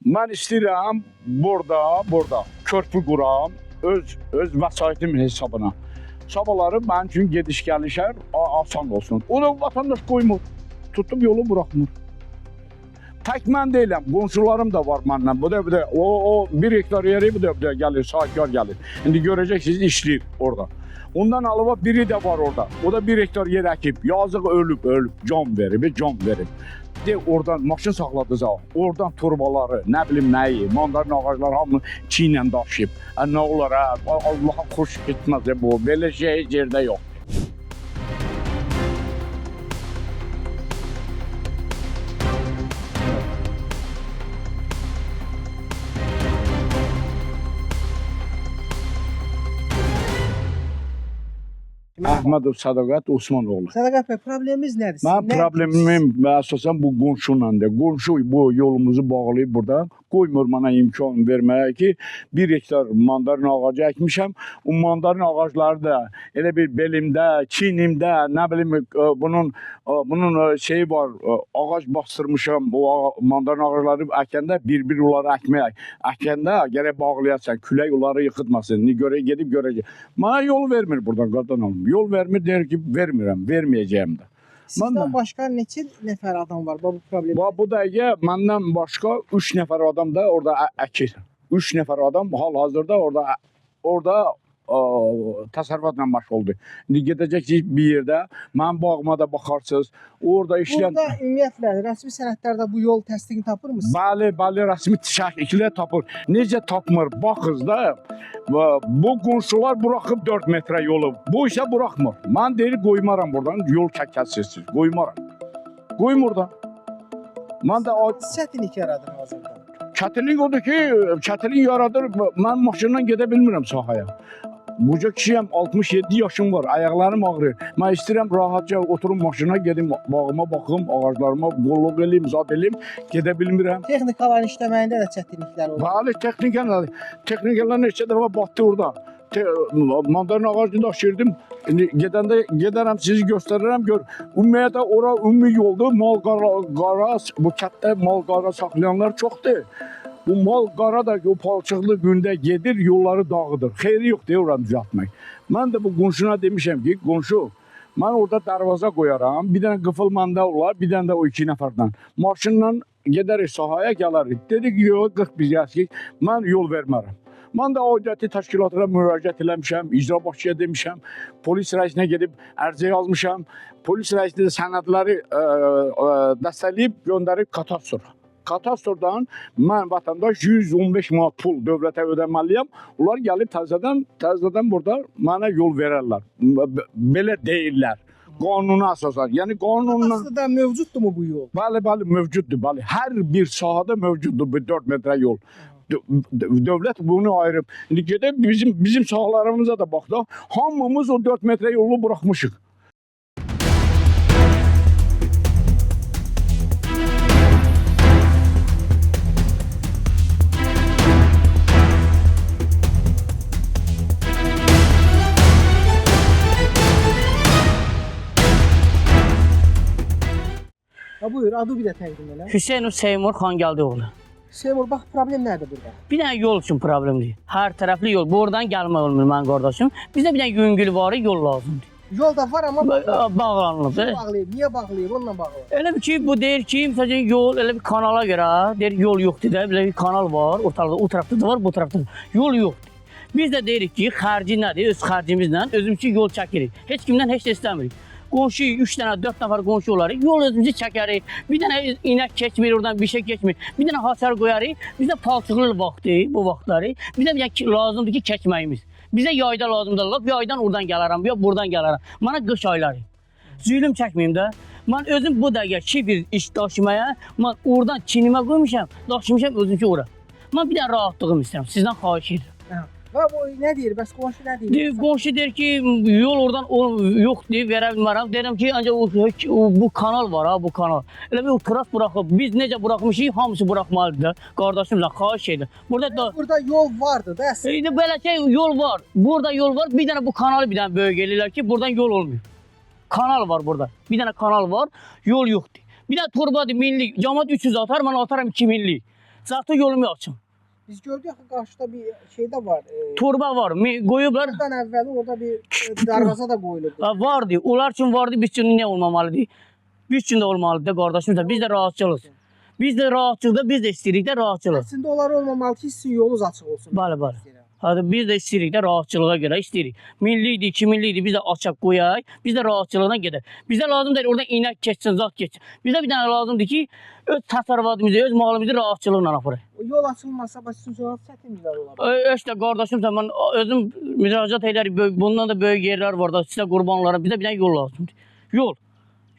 Mən istəyirəm burada körpü quram öz vəsaitim hesabına. Sabahları mənim üçün gediş gəlişər asan olsun. O da vatandaş qoymur. Tutub yolu buraxmır. Tək mən deyiləm, qonşularım da var məndən. Bu da o 1 hektar yeri bu da gəlir, sahibkar gəlir. İndi görəcəksiniz işləyir orada. Ondan alava biri də var orada. O da 1 hektar yer əkib. Yazıq ölüb, can verib. De oradan maşın saxladacaq. Oradan turbaları, nə bilim nəyi, mandarin ağacları hamını çiynlə daşıyıb. Nə olar, Allaha xoş getməz bu. Belə şey heç yerdə yox. Əhmədov Sədaqət Osmanoğlu. Sədaqət bəy, problemimiz nədir? Mənim problemim əsasən bu qonşuyladır. Qonşu bu yolumuzu bağlayıb burada. Qoymur mənə imkan verməyə ki, 1 hektar mandarin ağacı əkmişəm. O mandarin ağacları da elə bir belimdə, çiynimdə, nə bilim bunun şeyi var, ağac bastırmışam. O mandarin ağacları əkəndə bir onları əkəndə gərək bağlayasan, külək onları yıxıtmasın. Gedib görəcək. Mənə yol vermir buradan qadan alım. Yol vermir, deyir ki, vermirəm, verməyəcəyim də. Sizdən başqa neçə nəfər adam var bu problem? Bu dəqiqə məndən başqa 3 nəfər adam da orada əkir. 3 nəfər adam hal-hazırda orada təsərrüfatla məşğuldur. İndi gedəcəksiniz bir yerdə, mənim bağıma da baxarsınız. Orada işləyən... Burada ümumiyyətlə, rəsmi sənədlərdə bu yol təsdiqini tapır mısınız? Bəli, rəsmi şəkildə tapır. Necə tapmır? Baxız da, bu qonşular buraxıb 4 metrə yolu. Bu isə buraxmır. Mən deyir, qoymaram buradan, yol çəkəsirsiniz. Qoymaram. Qoymur da. Mən də... Çətinlik yaradır hazırda. Çətinlik odur ki, çətinlik yaradır. Mən maşınla gedə bilmirəm sahaya. Buca kişiyəm, 67 yaşım var, ayaqlarım ağrır. Mən istəyirəm rahatca oturum maşına, gedim bağıma baxım, ağaclarıma qolluq eləyim, zad eləyim, gedə bilmirəm. Texnikaların işləməyində də çətinliklər olur. Bəli, texnikalar neçə dəfə batdı orada. Mandarin ağacını daşıyırdım. Gedərəm, sizi göstərirəm, gör. Ümumiyyətlə, ora ümumi yoldur, mal qara, bu kətdə mal qara saxlayanlar çoxdur. Bu mal qara da o palçıqlı gündə gedir, yolları dağıdır. Xeyri yoxdur oranı düzəltmək. Mən də bu qonşuna demişəm ki, qonşu, mən orada darvaza qoyaram, bir dənə qıfıl məndə olar, bir dənə də o 2 nəfərdən. Maşınla gedərik sahaya, gələrik. Dedik, yox, 41 yaşıyıq, mən yol vermərəm. Mən də aidiyyəti təşkilatına müraciət eləmişəm, icra başçıya demişəm, polis rəisinə gedib ərizə yazmışam. Polis rəisi də sənədləri dəstəkləyib, göndərib katastrofa. Katastrofdan mən vətəndaş 115 manat pul dövlətə ödəməliyəm. Onlar gəlib təzədən burada mənə yol verərlər. Belə deyirlər. Qanuna əsasən. Yəni qanunla... Aslında mövcuddurmu bu yol? Bəli, mövcuddur. Bəli. Hər bir sahədə mövcuddur bu 4 metrə yol. Dövlət bunu ayırıb. İndi gedib bizim sahalarımıza da baxdaq, hamımız o 4 metrə yolu buraxmışıq. Buyur, adı bir də təqdim elə. Hüseynov Seymur Xangeldioğlu. Seymur, bax, problem nədir burada? Bir dənə yol üçün problemdir. Hər tərəfli yol. Buradan gəlmək olmur mənim qardaşım. Bizə bir dənə yüngül var, yol lazımdır. Yol da var amma bağlanılıb. Bağlayıb, niyə bağlayıb, onunla bağlayıb? Elə bir ki, bu deyir ki, məsələn yol elə bir kanala görə, deyir yol yoxdur da, belə bir kanal var, ortalıqda, o tərəfdə də var, bu tərəfdə də. Yol yoxdur. Biz də deyirik ki, xərci nədir? Öz xərcimizlə özümüzü yol çəkirik. Heç kimdən heç də istəmirik. Qonşu 3 dənə, 4 nəfər qonşu olarıq, yol özümüzü çəkərik. Bir dənə inək keçmir, oradan bir şey keçmir. Bir dənə hasar qoyarıq. Bizdə palçıqlı vaxtı, bu vaxtları. Bizə lazımdır ki, keçməyimiz. Bizə yayda lazımdır. Lap yaydan oradan gələrəm, ya buradan gələrəm. Mənə qış ayları. Zülüm çəkməyim də. Mən özüm bu dəqiqə ki bir iş daşımaya, mən oradan çinimə qoymuşam, daşımışam özümki ora. Mən bir dənə rahatlığım istəyirəm, sizdən xahiş edirəm. Və bu nə deyir, bəs qonşu nə deyir? Qonşu deyir ki, yol oradan yoxdur, verə bilmərəm. Deyirəm ki, ancaq bu kanal var, ha, bu kanal. Elə bir oturaq buraxıb, biz necə buraxmışıq, hamısı buraxmalıdır da. Qardaşımla xahiş edir. Burada yol vardı da əslində. Belə şey, yol var. Burada yol var, bir dənə bu kanalı bir dənə böyük eləyirlər ki, buradan yol olmuyor. Kanal var burada, bir dənə kanal var, yol yoxdur. Bir dənə torbadır, minlik, cəmat 300 atar, mən ataram 2000'lik. Zaten yolum yoxdur. Biz gördük ki karşıda bir şey de var. Torba var. Qoyublar. Buradan evvel orada bir darvaza da koyulurdu. Vardı. Onlar üçün vardı, biz üçün nə olmamalıdır? Biz üçün də olmalıdır qardaşım. Biz də rahatçılıq. Biz də rahatçılıqda biz də istəyirik də rahatçılıq. Aslında onlar olmamalı ki sizin yolunuz açıq olsun. Bəli. Hadi biz də istəyirik də rahatçılığa görə istəyirik. Milli idi, 2 milli idi, biz də açaq qoyaq, biz də rahatçılığına gedək. Bizə lazımdır oradan inək keçsin, zat keçsin. Bizə bir dənə lazımdır ki, öz təsərrüfatımızı, öz malımızı rahatçılıqla aparaq. O yol açılmasa sizin üçün çətinliklər ola bilər. İşte qardaşım sən mən özüm müraciət edərəm. Bundan da böyük yerlər var da, sizə qurbanlara bizə bir dənə yol lazımdır.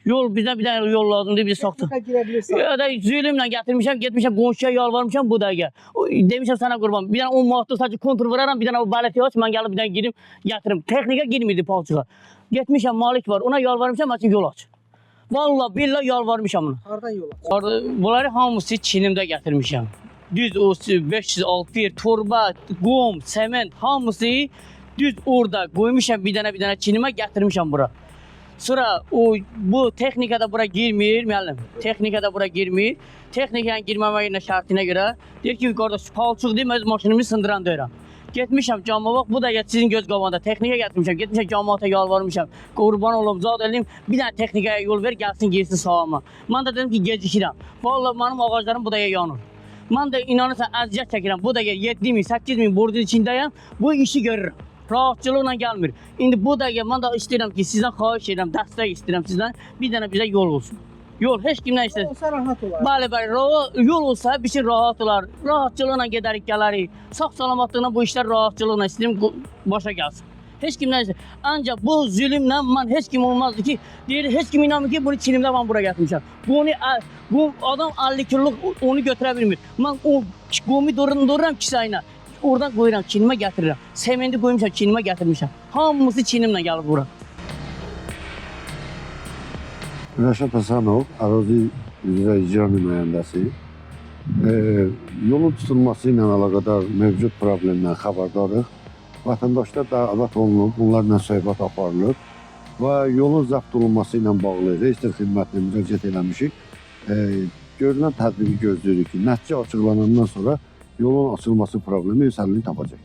Yol bizə bir dənə yol lazımdır, biz saxta. Texnika girə bilirsən. Ya da zülmlə gətirmişəm, getmişəm qonşuya yalvarmışam bu dəqiqə. Demişəm sənə qurban. Bir dənə 10 manatlıq sadəcə kontur vuraram, bir dənə o bələdiyyə aç, mən gəlib bir dənə girim, gətirim. Texnika girmirdi palçığa. Getmişəm malik var, ona yalvarmışam, açın yol aç. Vallahi billahi yalvarmışam ona. Hardan yol aç? Bunları hamısı Çinimdə gətirmişəm. Düz o 500 6 torba, qum, sement hamısı düz orada qoymuşam bir dənə Çinimə gətirmişəm bura. Sonra bu texnikada bura girmir müəllim. Texnikada bura girmir. Texnikanın girməməyinə şərtinə görə deyir ki, qardaş palçıq deyim, öz maşınımı sındıran deyirəm. Getmişəm cəmaət, bu da sizin göz qabağında texnika gətirmişəm. Getmişəm cəmaətə yalvarmışam. Qurban olum, zad eləyim, bir dənə texnikaya yol ver, gəlsin girsin sahama. Mən də dedim ki, gecikirəm. Vallahi mənim ağaclarım bu da yanır. Mən də inanırsan əziyyət çəkirəm. Bu da 7.000, 8.000 borcun içindəyəm. Bu işi görürəm. Rahatçılıqla gəlmir. İndi bu dəqiqə mən də istəyirəm ki, sizdən xahiş edirəm, dəstək istəyirəm sizdən. Bir dənə bizə yol olsun. Yol heç kimdən istəsin. Olsa rahat olar. Bəli, yol olsa bir şey rahat olar. Rahatçılıqla gedərik, gələrik. Sağ-salamatlığına bu işlər rahatçılıqla istəyirəm başa gəlsin. Heç kimdən istəyirəm. Ancaq bu zülmlə mən heç kim olmazdı ki, deyir, heç kim inanmır ki, bunu Çinimdə mən bura gətirmişəm. Bu adam 50 kiloluk onu götürə bilmir. Mən o qomu dururam kisayına. Oradan qoyuram, Çinimə gətirirəm. Sementi qoymuşam, Çinimə gətirmişəm. Hamısı Çinimlə gəlib bura. Rəşad Həsənov, ərazi üzrə icra nümayəndəsi. Yolun tutulması ilə əlaqədar mövcud problemdən xəbərdarıq. Vətəndaşlar dəvət olunub, bunlarla söhbət aparılır və yolun zəbt olunması ilə bağlı reistr xidmətinə müraciət eləmişik. Görülən tədbiri gözləyirik ki, nəticə açıqlanandan sonra yolun açılması problemi öz həllini tapacaq.